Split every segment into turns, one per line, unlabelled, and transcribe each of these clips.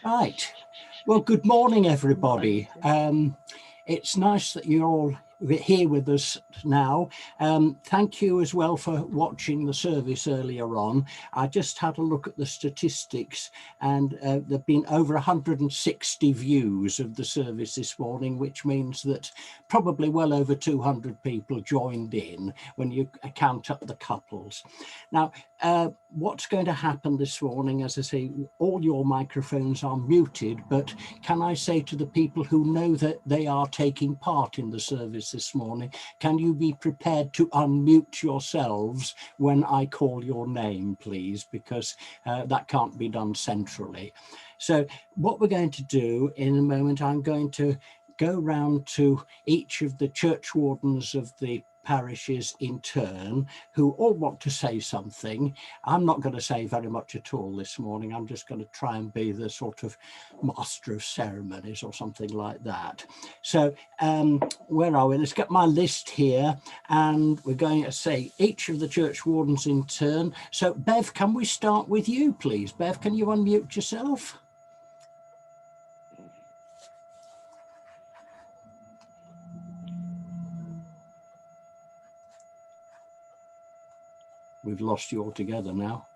Right. Well, good morning, everybody. It's nice that you're all here with us now. Thank you as well for watching the service earlier on. I just had a look at the statistics, and there have been over 160 views of the service this morning, which means that probably well over 200 people joined in when you count up the couples. Now, what's going to happen this morning, as I say, all your microphones are muted, but can I say to the people who know that they are taking part in the service this morning, can you be prepared to unmute yourselves when I call your name, please, because that can't be done centrally. So what we're going to do in a moment, I'm going to go round to each of the church wardens of the parishes in turn, who all want to say something. I'm not going to say very much at all this morning. I'm just going to try and be the sort of master of ceremonies or something like that. So where are we? Let's get my list here, and we're going to say each of the church wardens in turn. So Bev, can we start with you, please? Bev, can you unmute yourself? We've lost you altogether now.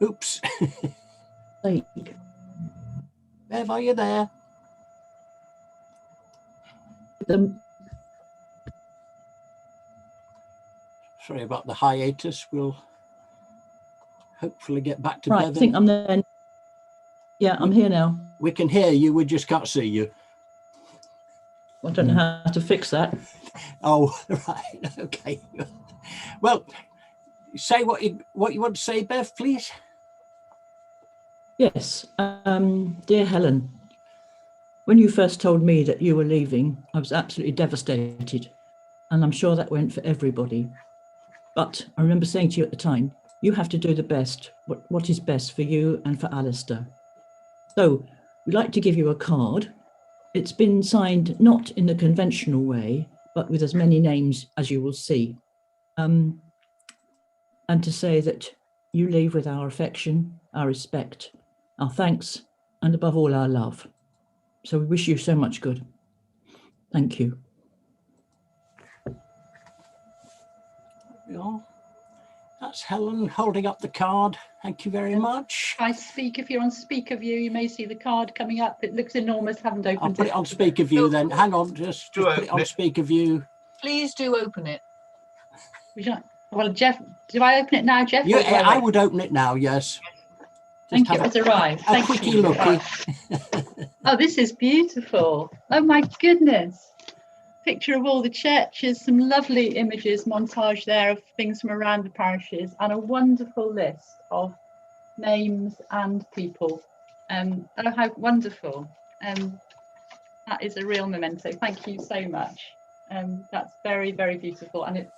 Oops. Bev, are you there? Sorry about the hiatus. We'll hopefully get back to
Right,
Bev.
I think I'm there. Yeah, I'm here now.
We can hear you, we just can't see you.
I don't know how to fix that.
Oh, right, okay. Well, say what you want to say, Bev, please.
Yes, dear Helen, when you first told me that you were leaving, I was absolutely devastated, and I'm sure that went for everybody. But I remember saying to you at the time, you have to do the best, what is best for you and for Alistair. So we'd like to give you a card. It's been signed not in the conventional way, but with as many names as you will see. And to say that you leave with our affection, our respect, our thanks, and above all, our love. So we wish you so much good. Thank you.
Yeah. That's Helen holding up the card. Thank you very much.
I speak, if you're on speaker view, you may see the card coming up. It looks enormous, haven't opened it.
I'll put it on speaker view then. Hang on, just put it on speaker view.
Please do open it.
Well, Jeff, do I open it now, Jeff?
Yeah, I would open it now, yes.
Thank you, it's arrived.
A quickie looky.
Oh, this is beautiful. Oh my goodness. Picture of all the churches, some lovely images, montage there of things from around the parishes, and a wonderful list of names and people. Oh, how wonderful. That is a real memento. Thank you so much. That's very, very beautiful, and it's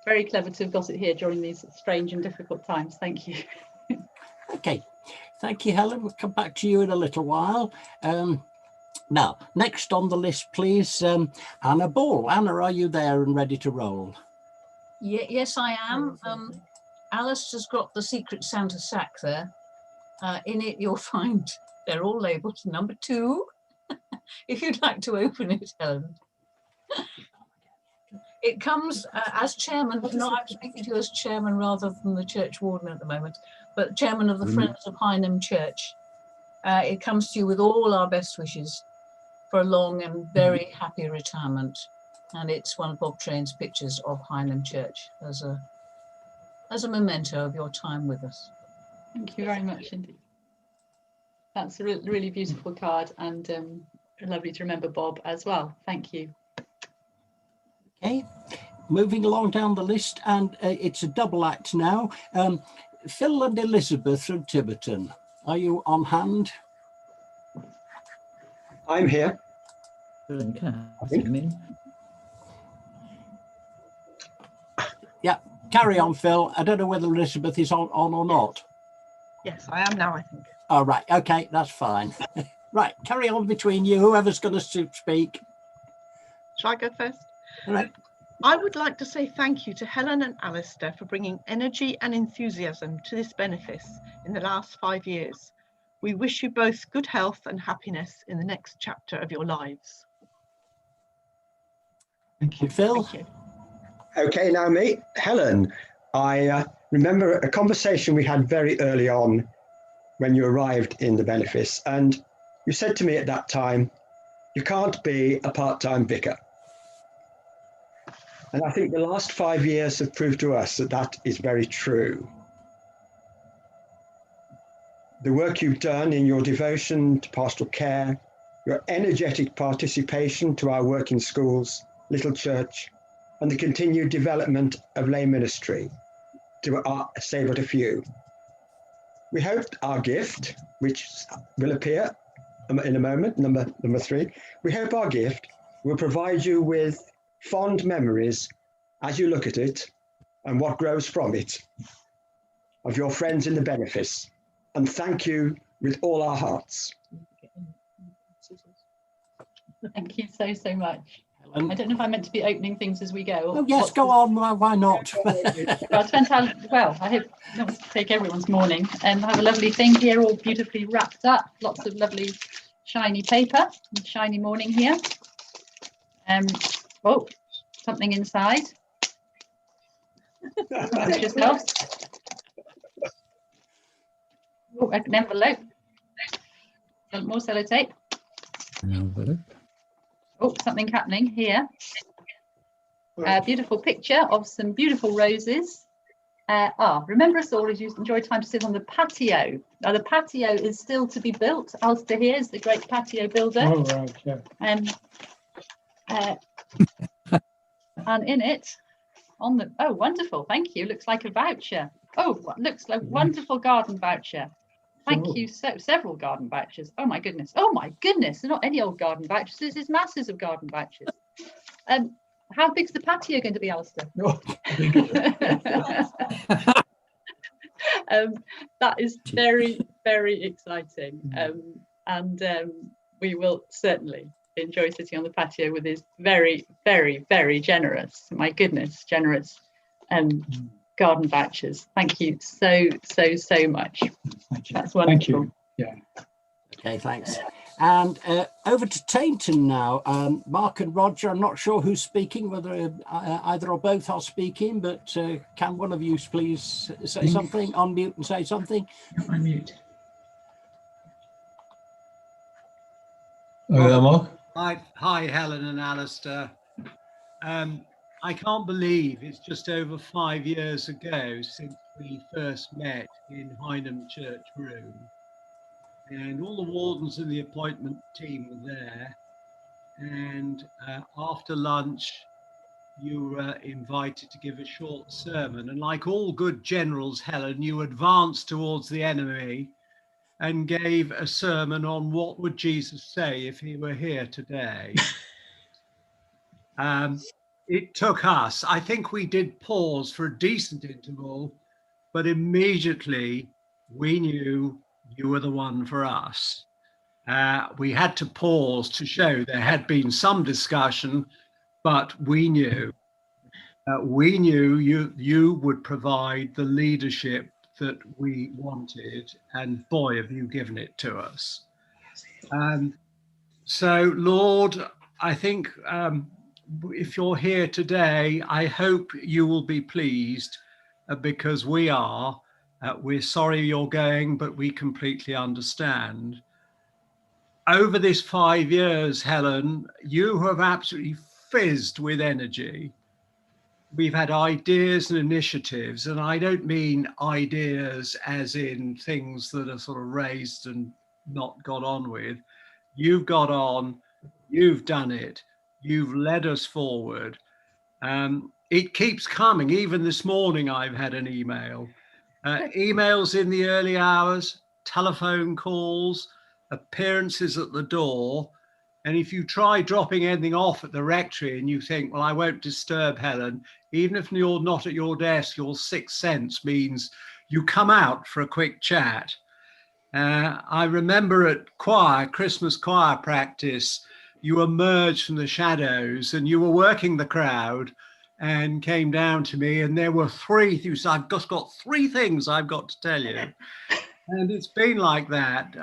very clever to have got it here during these strange and difficult times. Thank you.
Okay, thank you, Helen. We'll come back to you in a little while. Now, next on the list, please, Anna Ball. Anna, are you there and ready to roll?
Yes, I am. Alistair's got the Secret Santa sack there. In it, you'll find they're all labelled number 2. If you'd like to open it, Helen. It comes as chairman, no, I'm speaking to you as chairman rather than the church warden at the moment, but chairman of the Friends of Highnam Church. It comes to you with all our best wishes for a long and very happy retirement. And it's one of Bob Train's pictures of Highnam Church as a memento of your time with us.
Thank you very much indeed. That's a really beautiful card, and lovely to remember Bob as well. Thank you.
Okay, moving along down the list, and it's a double act now. Phil and Elizabeth from Tiverton, are you on hand?
I'm here.
Yeah, carry on, Phil. I don't know whether Elizabeth is on or not.
Yes, I am now, I think.
Oh, right. Okay, that's fine. Right, carry on between you, whoever's going to speak.
Shall I go first?
All right.
I would like to say thank you to Helen and Alistair for bringing energy and enthusiasm to this benefice in the last 5 years. We wish you both good health and happiness in the next chapter of your lives.
Thank you, Phil.
Thank you.
Okay, now me, Helen. I remember a conversation we had very early on when you arrived in the benefice, and you said to me at that time, you can't be a part-time vicar. And I think the last 5 years have proved to us that that is very true. The work you've done in your devotion to pastoral care, your energetic participation to our work in schools, little church, and the continued development of lay ministry, to say but a few. We hope our gift, which will appear in a moment, number 3, we hope our gift will provide you with fond memories as you look at it and what grows from it, of your friends in the benefice. And thank you with all our hearts.
Thank you so, so much.
Helen.
I don't know if I'm meant to be opening things as we go. Or
Oh, yes, go on. Why not?
Well, I hope not to take everyone's morning and have a lovely thing here, all beautifully wrapped up. Lots of lovely shiny paper, and shiny morning here. Oh, something inside. Just helps. Oh, an envelope. More sellotape. Oh, something happening here. A beautiful picture of some beautiful roses. Remember us all as you enjoy time to sit on the patio. Now the patio is still to be built. Alistair here is the great patio builder.
Oh, right, yeah.
And in it, on the, oh, wonderful, thank you. Looks like a voucher. Oh, looks like a wonderful garden voucher. Thank you. So several garden vouchers. Oh my goodness. Oh my goodness. They're not any old garden vouchers. This is masses of garden vouchers. How big's the patio going to be, Alistair? That is very, very exciting. We will certainly enjoy sitting on the patio with his very, very, very generous, my goodness, generous garden vouchers. Thank you so, so, so much.
Thank you.
That's wonderful.
Thank you. Yeah.
Okay, thanks. And over to Tainton now. Mark and Roger, I'm not sure who's speaking, whether either or both are speaking, but can one of you please say something, unmute and say something?
Unmute. Oh, there, Mark.
Hi, Helen and Alistair. I can't believe it's just over 5 years ago since we first met in Highnam Church Room. And all the wardens and the appointment team were there. And after lunch, you were invited to give a short sermon. And like all good generals, Helen, you advanced towards the enemy and gave a sermon on what would Jesus say if he were here today. It took us, I think we did pause for a decent interval, but immediately we knew you were the one for us. We had to pause to show there had been some discussion, but we knew you would provide the leadership that we wanted, and boy, have you given it to us. So, Lord, I think if you're here today, I hope you will be pleased because we are. We're sorry you're going, but we completely understand. Over this 5 years, Helen, you have absolutely fizzed with energy. We've had ideas and initiatives, and I don't mean ideas as in things that are sort of raised and not got on with. You've got on, you've done it, you've led us forward. It keeps coming. Even this morning, I've had an email. Emails in the early hours, telephone calls, appearances at the door. And if you try dropping anything off at the rectory and you think, well, I won't disturb Helen, even if you're not at your desk, your sixth sense means you come out for a quick chat. I remember at Christmas choir practice, you emerged from the shadows and you were working the crowd and came down to me, and there were three things. I've just got three things I've got to tell you. And it's been like that.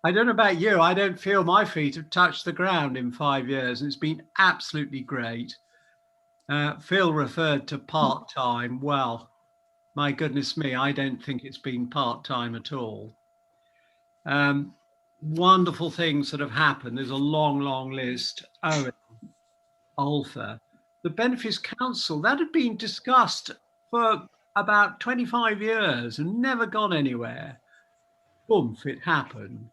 I don't know about you, I don't feel my feet have touched the ground in 5 years. It's been absolutely great. Phil referred to part-time. Well, my goodness me, I don't think it's been part-time at all. Wonderful things that have happened. There's a long, long list. Owen, Alpha, the Benefice Council, that had been discussed for about 25 years and never gone anywhere. Boom, it happened.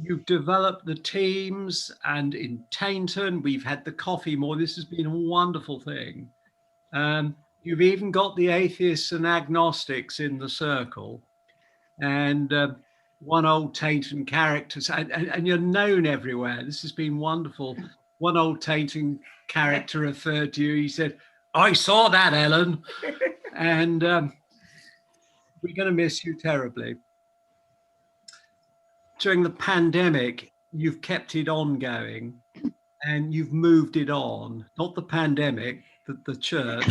You've developed the teams, and in Tainton, we've had the coffee more. This has been a wonderful thing. You've even got the atheists and agnostics in the circle, and one old Tainton character, and you're known everywhere. This has been wonderful. One old Tainton character referred to you. He said, "I saw that, Helen," and we're going to miss you terribly. During the pandemic, you've kept it ongoing and you've moved it on. Not the pandemic, the church.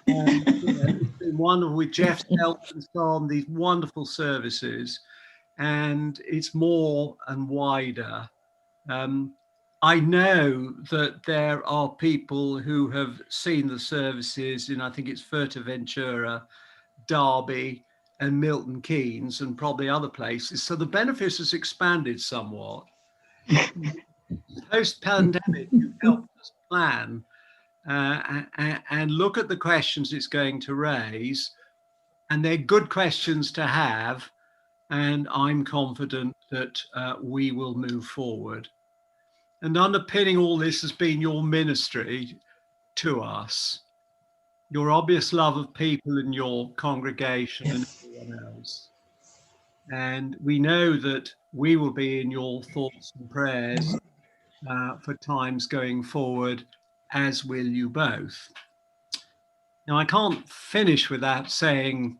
It's been wonderful with Jeff's help and so on, these wonderful services. And it's more and wider. I know that there are people who have seen the services in, I think it's Fuerteventura, Derby, and Milton Keynes, and probably other places. So the Benefice has expanded somewhat. Post-pandemic, you've helped us plan and look at the questions it's going to raise, and they're good questions to have, and I'm confident that we will move forward. And underpinning all this has been your ministry to us, your obvious love of people in your congregation and everyone else. And we know that we will be in your thoughts and prayers for times going forward, as will you both. Now, I can't finish without saying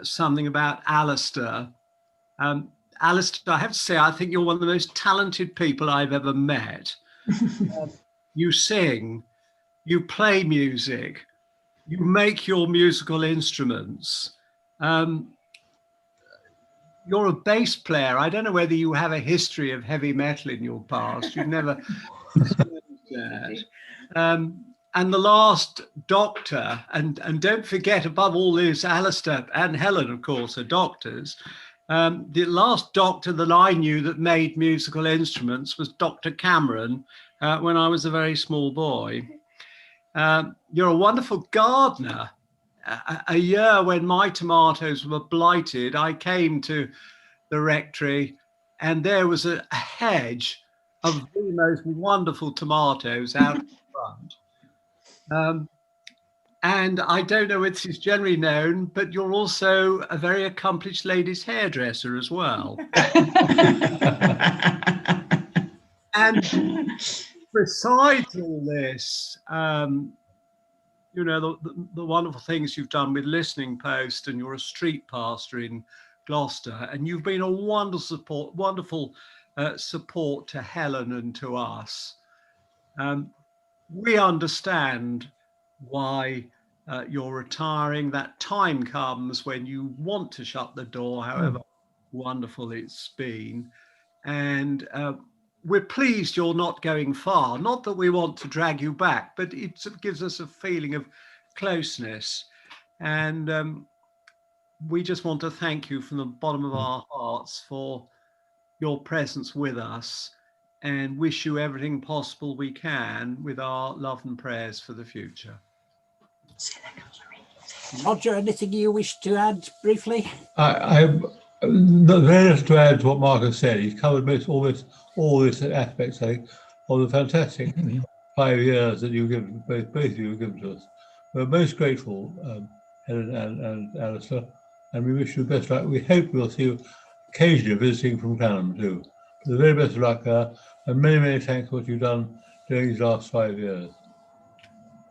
something about Alistair. Alistair, I have to say, I think you're one of the most talented people I've ever met. You sing, you play music, you make your musical instruments. You're a bass player. I don't know whether you have a history of heavy metal in your past. You've never that. And the last doctor, and don't forget, above all this, Alistair and Helen, of course, are doctors. The last doctor that I knew that made musical instruments was Dr. Cameron when I was a very small boy. You're a wonderful gardener. A year when my tomatoes were blighted, I came to the rectory and there was a hedge of the most wonderful tomatoes out in front. And I don't know if this is generally known, but you're also a very accomplished ladies' hairdresser as well. And besides all this, you know, the wonderful things you've done with Listening Post, and you're a street pastor in Gloucester, and you've been a wonderful support to Helen and to us. We understand why you're retiring. That time comes when you want to shut the door, however wonderful it's been. And we're pleased you're not going far. Not that we want to drag you back, but it gives us a feeling of closeness. And we just want to thank you from the bottom of our hearts for your presence with us, and wish you everything possible we can with our love and prayers for the future.
Roger, anything you wish to add briefly?
Very little to add to what Mark has said. He's covered all this aspects, I think, of the fantastic 5 years that you've given, both of you have given to us. We're most grateful, Helen and Alistair, and we wish you the best luck. We hope we'll see you occasionally visiting from Highnam too. The very best of luck, and many, many thanks for what you've done during these last 5 years.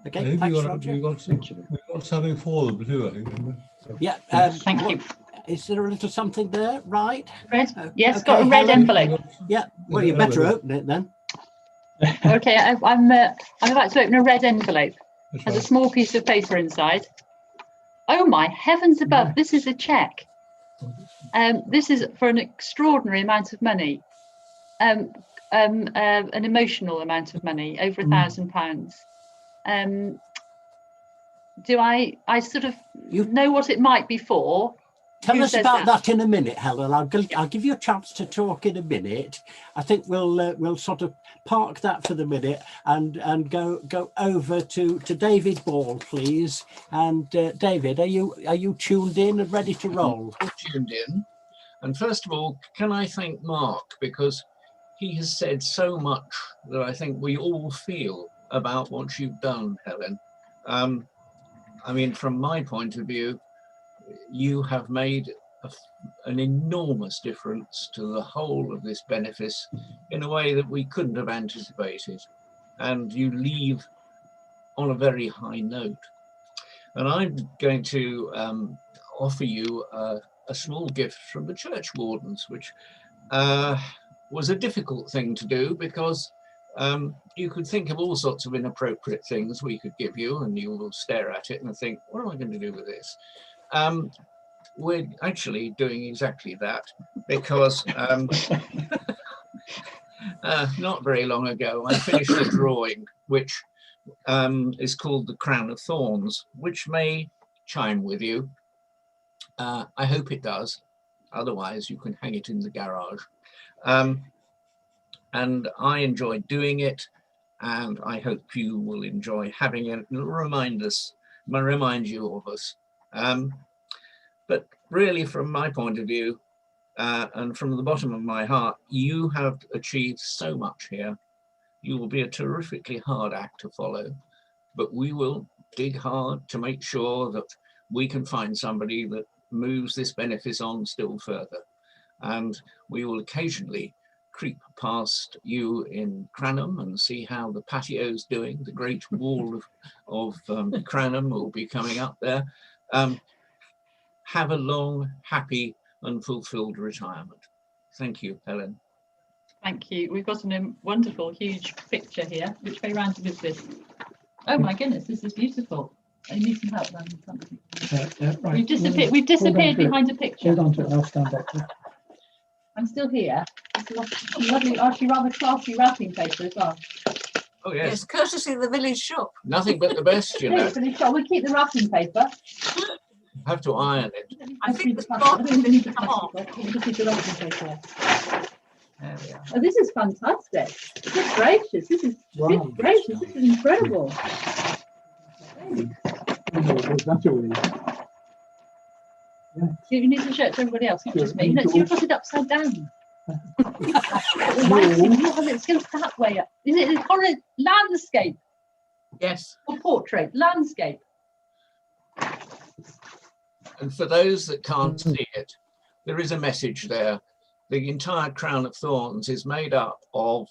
Okay, thanks, Roger.
We've got something for them too, I think.
Yeah,
Thank you.
Is there a little something there, right?
Red? Yes,
Okay,
got a red
Helen.
envelope.
Yeah, well, you better open it then.
Okay, I'm about to open a red envelope.
That's
Has a
right.
small piece of paper inside. Oh my heavens above! This is a cheque. This is for an extraordinary amount of money. An emotional amount of money, over £1,000. Do I sort of know what it might be for?
Tell
Who
us
says
about that in a minute, Helen. I'll give you a chance to talk in a minute. I think we'll sort of park that for the minute and go over to David Ball, please. And David, are you tuned in and ready to roll?
I'm tuned in. And first of all, can I thank Mark, because he has said so much that I think we all feel about what you've done, Helen. I mean, from my point of view, you have made an enormous difference to the whole of this benefice in a way that we couldn't have anticipated. And you leave on a very high note. And I'm going to offer you a small gift from the church wardens, which was a difficult thing to do, because you could think of all sorts of inappropriate things we could give you, and you will stare at it and think, what am I going to do with this? We're actually doing exactly that, because not very long ago I finished a drawing which is called The Crown of Thorns, which may chime with you. I hope it does. Otherwise, you can hang it in the garage. And I enjoyed doing it, and I hope you will enjoy having it. It'll remind you of us. But really, from my point of view, and from the bottom of my heart, you have achieved so much here. You will be a terrifically hard act to follow, but we will dig hard to make sure that we can find somebody that moves this benefice on still further. And we will occasionally creep past you in Highnam and see how the patio's doing. The great wall of Highnam will be coming up there. Have a long, happy and fulfilled retirement. Thank you, Helen.
Thank you. We've got a wonderful, huge picture here. Which way round is this? Oh my goodness, this is beautiful. I need some help then.
Right.
We've disappeared behind a picture.
Hold on to it, I'll stand up.
I'm still here. It's lovely, actually rather classy wrapping paper as well.
Oh yes,
Yes, courtesy of the village shop.
nothing but the best, you know.
We'll keep the wrapping paper.
Have to iron it.
I think the bottom
We need the
come off.
plastic. We just need the wrapping paper.
There we are.
Oh, this is fantastic. Good gracious, this is good gracious, this is incredible.
That's all.
You need to show it to everybody else, not just me.
Sure.
No, you put it upside down. It's going that way up. Is it a landscape
Yes.
or portrait? Landscape.
And for those that can't see it, there is a message there. The entire Crown of Thorns is made up of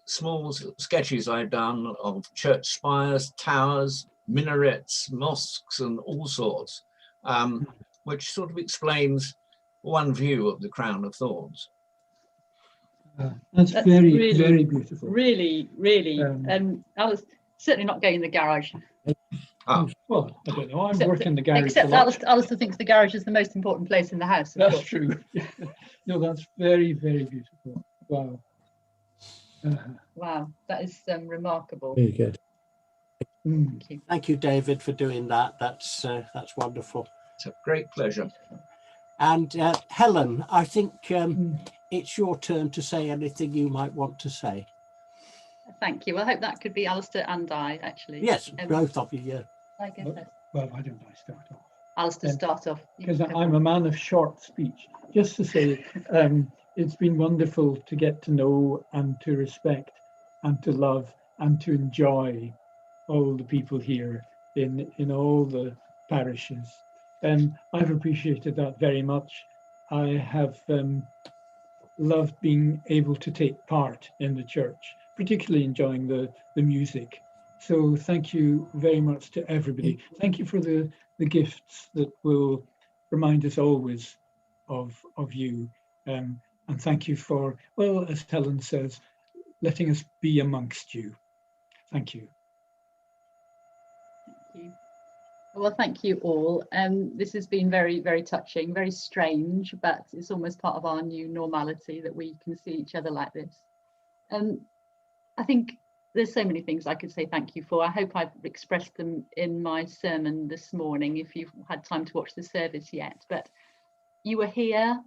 small sketches I've done of church spires, towers, minarets, mosques, and all sorts, which sort of explains one view of the Crown of Thorns.
That's very, really, very beautiful.
Really, really. I was certainly not going in the garage.
Well, I don't know. I'm working in the garage.
Except Alistair thinks the garage is the most important place in the house.
That's true. No, that's very, very beautiful. Wow.
Wow, that is remarkable.
Very good.
Thank you.
Thank you, David, for doing that. That's wonderful.
It's a great pleasure.
And Helen, I think it's your turn to say anything you might want to say.
Thank you. I hope that could be Alistair and I, actually.
Yes, both of you, yeah.
I guess that's
Well, why don't I start off?
Alistair, start off.
Because I'm a man of short speech. Just to say, it's been wonderful to get to know and to respect and to love and to enjoy all the people here in all the parishes. And I've appreciated that very much. I have loved being able to take part in the church, particularly enjoying the music. So thank you very much to everybody. Thank you for the gifts that will remind us always of you. And thank you for, well, as Helen says, letting us be amongst you. Thank you.
Thank you. Well, thank you all. This has been very, very touching, very strange, but it's almost part of our new normality that we can see each other like this. I think there's so many things I could say thank you for. I hope I've expressed them in my sermon this morning, if you've had time to watch the service yet. But you were here,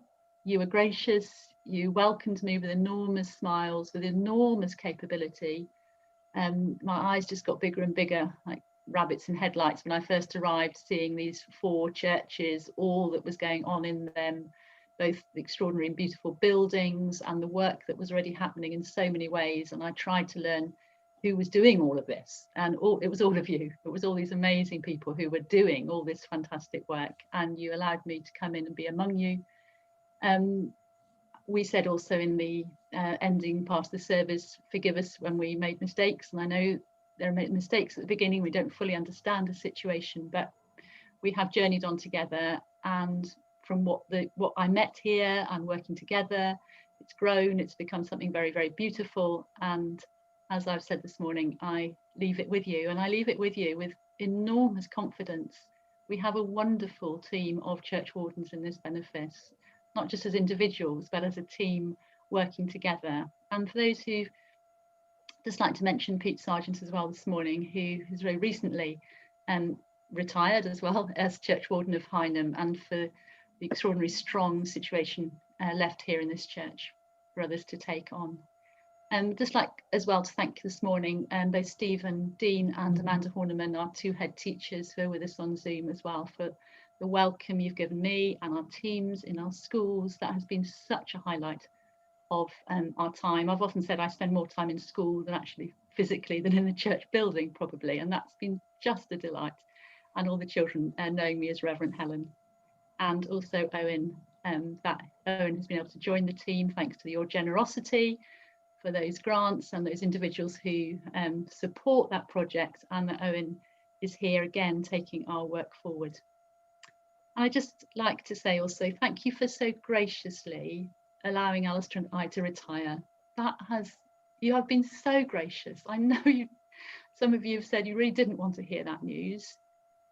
you were gracious, you welcomed me with enormous smiles, with enormous capability. My eyes just got bigger and bigger, like rabbits in headlights, when I first arrived, seeing these 4 churches, all that was going on in them, both the extraordinary and beautiful buildings and the work that was already happening in so many ways. And I tried to learn who was doing all of this, and it was all of you. It was all these amazing people who were doing all this fantastic work, and you allowed me to come in and be among you. We said also in the ending part of the service, forgive us when we made mistakes, and I know there are mistakes at the beginning. We don't fully understand the situation, but we have journeyed on together, and from what I met here and working together, it's grown, it's become something very, very beautiful. And as I've said this morning, I leave it with you, and I leave it with you with enormous confidence. We have a wonderful team of church wardens in this benefice, not just as individuals, but as a team working together. And for those who just like to mention Pete Sargent as well this morning, who has very recently retired as well as Church Warden of Highnam, and for the extraordinary strong situation left here in this church for others to take on. Just like as well to thank this morning both Stephen Dean and Amanda Horniman, our 2 head teachers who are with us on Zoom as well, for the welcome you've given me and our teams in our schools. That has been such a highlight of our time. I've often said I spend more time in school than actually physically than in the church building probably, and that's been just a delight. And all the children knowing me as Reverend Helen, and also Owen, that Owen has been able to join the team thanks to your generosity for those grants and those individuals who support that project, and that Owen is here again taking our work forward. I'd just like to say also thank you for so graciously allowing Alistair and I to retire. You have been so gracious. I know some of you have said you really didn't want to hear that news,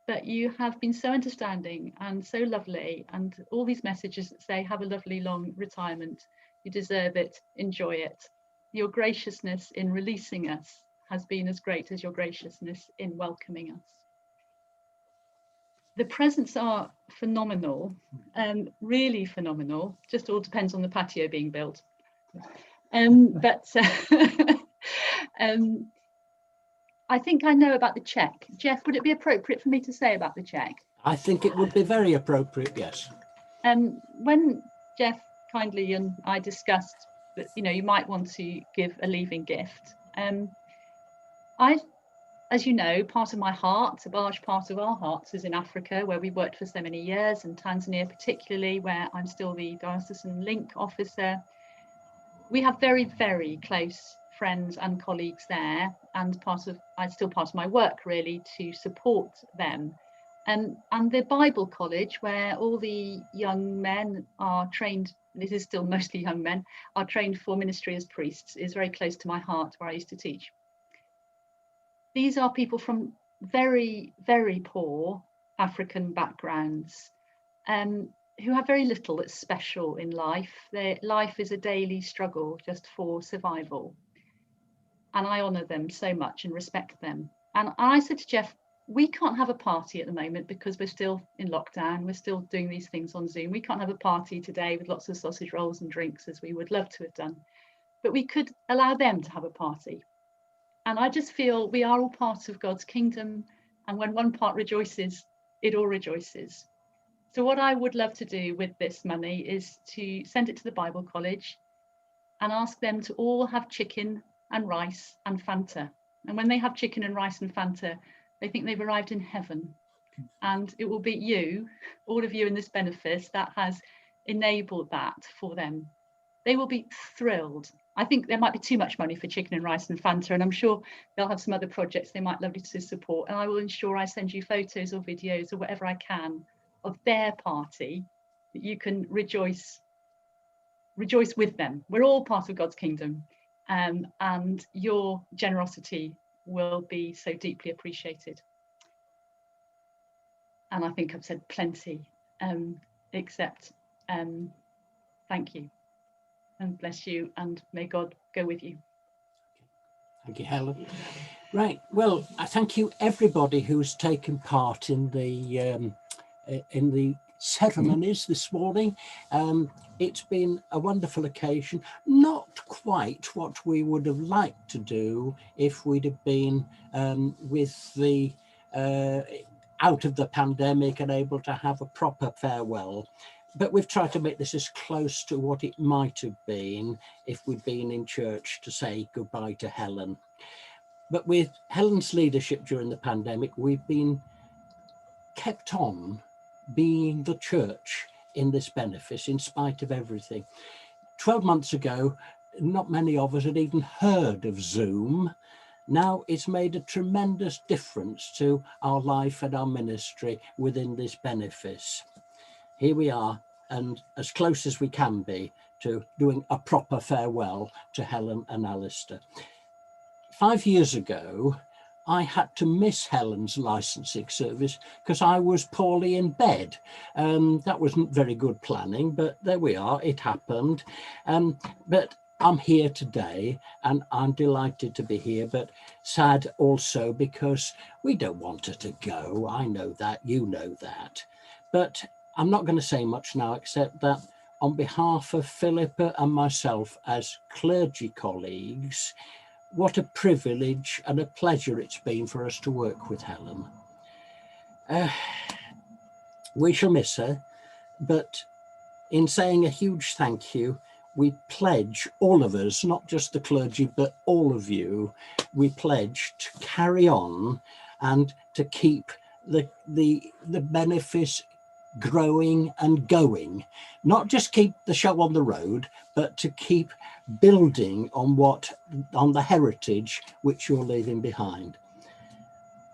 but you have been so understanding and so lovely, and all these messages that say have a lovely long retirement, you deserve it, enjoy it. Your graciousness in releasing us has been as great as your graciousness in welcoming us. The presents are phenomenal, really phenomenal. Just all depends on the patio being built. I think I know about the cheque. Jeff, would it be appropriate for me to say about the cheque?
I think it would be very appropriate, yes.
When Jeff kindly and I discussed that, you might want to give a leaving gift, as you know, part of my heart, a large part of our hearts is in Africa, where we worked for so many years, and Tanzania particularly, where I'm still the diocesan link officer. We have very, very close friends and colleagues there, and it's still part of my work really to support them. And the Bible College, where all the young men are trained, this is still mostly young men, are trained for ministry as priests, is very close to my heart, where I used to teach. These are people from very, very poor African backgrounds who have very little that's special in life. Their life is a daily struggle just for survival. And I honour them so much and respect them. And I said to Jeff, we can't have a party at the moment because we're still in lockdown. We're still doing these things on Zoom. We can't have a party today with lots of sausage rolls and drinks as we would love to have done. But we could allow them to have a party. And I just feel we are all part of God's kingdom. And when one part rejoices, it all rejoices. So what I would love to do with this money is to send it to the Bible College and ask them to all have chicken and rice and Fanta. And when they have chicken and rice and Fanta, they think they've arrived in heaven. And it will be you, all of you in this benefice, that has enabled that for them. They will be thrilled. I think there might be too much money for chicken and rice and Fanta, and I'm sure they'll have some other projects they might love you to support. And I will ensure I send you photos or videos or whatever I can of their party, that you can rejoice with them. We're all part of God's kingdom. and your generosity will be so deeply appreciated. And I think I've said plenty, except thank you and bless you, and may God go with you.
Thank you, Helen. Right, well, I thank you everybody who's taken part in the ceremonies this morning. It's been a wonderful occasion, not quite what we would have liked to do if we'd have been with the out of the pandemic and able to have a proper farewell. But we've tried to make this as close to what it might have been if we'd been in church to say goodbye to Helen. But with Helen's leadership during the pandemic, we've been kept on being the church in this benefice in spite of everything. 12 months ago, not many of us had even heard of Zoom. Now it's made a tremendous difference to our life and our ministry within this benefice. Here we are, and as close as we can be to doing a proper farewell to Helen and Alistair. 5 years ago, I had to miss Helen's licensing service because I was poorly in bed. That wasn't very good planning, but there we are, it happened. But I'm here today and I'm delighted to be here, but sad also because we don't want her to go. I know that, you know that. But I'm not going to say much now, except that on behalf of Philippa and myself as clergy colleagues, what a privilege and a pleasure it's been for us to work with Helen. We shall miss her, but in saying a huge thank you, we pledge, all of us, not just the clergy, but all of you, we pledge to carry on and to keep the benefice growing and going, not just keep the show on the road, but to keep building on the heritage which you're leaving behind.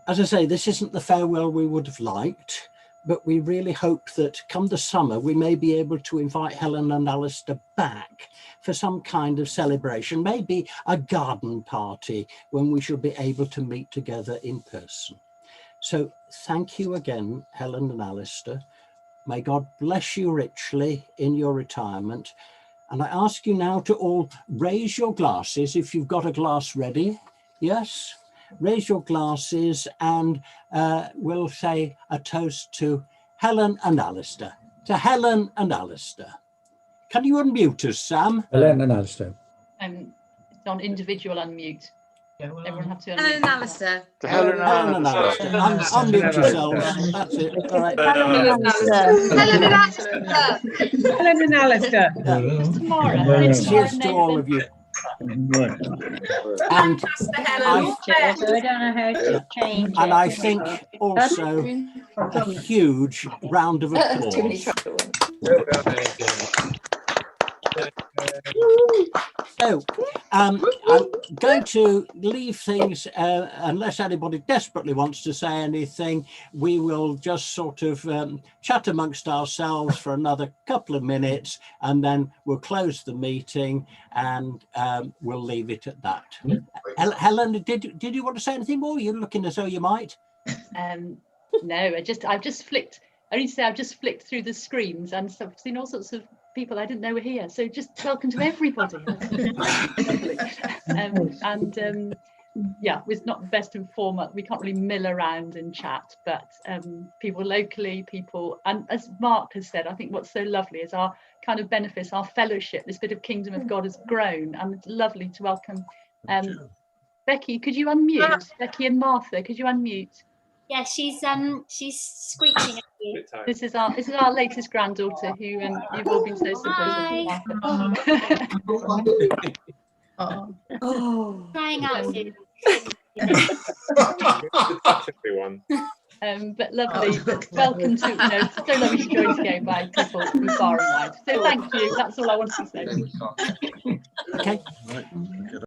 As I say, this isn't the farewell we would have liked, but we really hope that come the summer, we may be able to invite Helen and Alistair back for some kind of celebration, maybe a garden party when we shall be able to meet together in person. So thank you again, Helen and Alistair. May God bless you richly in your retirement. And I ask you now to all raise your glasses if you've got a glass ready. Yes, raise your glasses and we'll say a toast to Helen and Alistair. To Helen and Alistair. Can you unmute us, Sam?
Helen and Alistair.
It's on individual unmute.
Yeah, well,
Everyone have to unmute.
Helen and Alistair.
To Helen
Helen and Alistair. Unmute yourselves. That's it. All right.
Helen and Alistair. Helen and Alistair.
Helen and Alistair.
Just tomorrow.
Cheers to all of you.
Right.
And
Helen.
I don't know how to change
and
it.
I think also a huge round of applause. So I'm going to leave things, unless anybody desperately wants to say anything, we will just sort of chat amongst ourselves for another couple of minutes, and then we'll close the meeting and we'll leave it at that. Helen, did you want to say anything more? You're looking as though you might.
No, I've just flicked. I need to say I've just flicked through the screens and I've seen all sorts of people I didn't know were here. So just welcome to everybody. Yeah, it's not the best informal. We can't really mill around and chat, but people locally, and as Mark has said, I think what's so lovely is our kind of benefice, our fellowship, this bit of Kingdom of God has grown, and it's lovely to welcome. Becky, could you unmute? Becky and Martha, could you unmute?
Yeah, she's screeching at you.
This is our latest granddaughter, who you've all been so supportive of.
Crying out to you.
Everyone.
But lovely, but welcome to, it's so lovely to be joined again by people from far and wide. So thank you, that's all I wanted to say.
Okay,